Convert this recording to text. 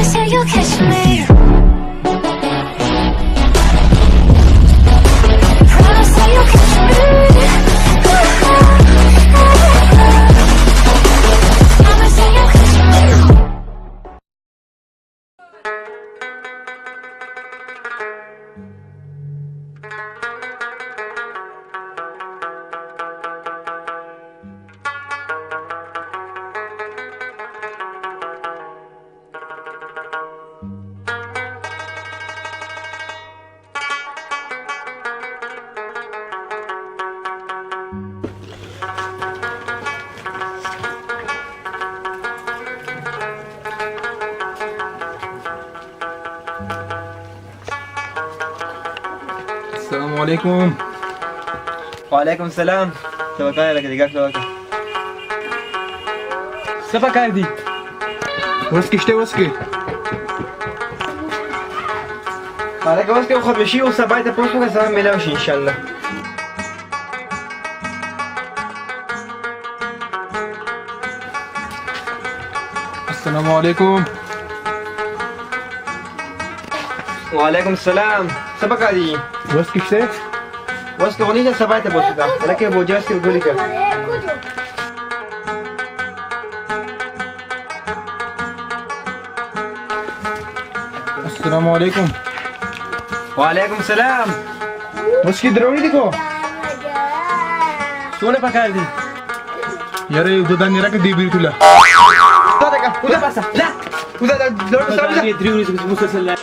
Promise you you'll catch me. Promise that you'll catch me. Promise that you'll catch me. السلام عليكم. وعليكم السلام. څه وکړه لکه دیګه څه وکړه څه پکار دي؟ وسکې شته وسکې. لکه اوس کې ختم شي او سبا ته پوښتنه سره ملاو شي ان شاء الله. السلام عليكم. وعليكم السلام. څه پکار دي؟ وسکې شته؟ اوس که غونې ته سبا ته پوښتنه لکه بوجاس کې ګولې کړه. السلام عليكم. وعليكم السلام. وسکې دروړې دي کو؟ څونه پکار دي؟ یاره یو دانې راکړه دې بیرته دا دغه ودا پاسه لا ودا د لور سره درې ورځې مسلسل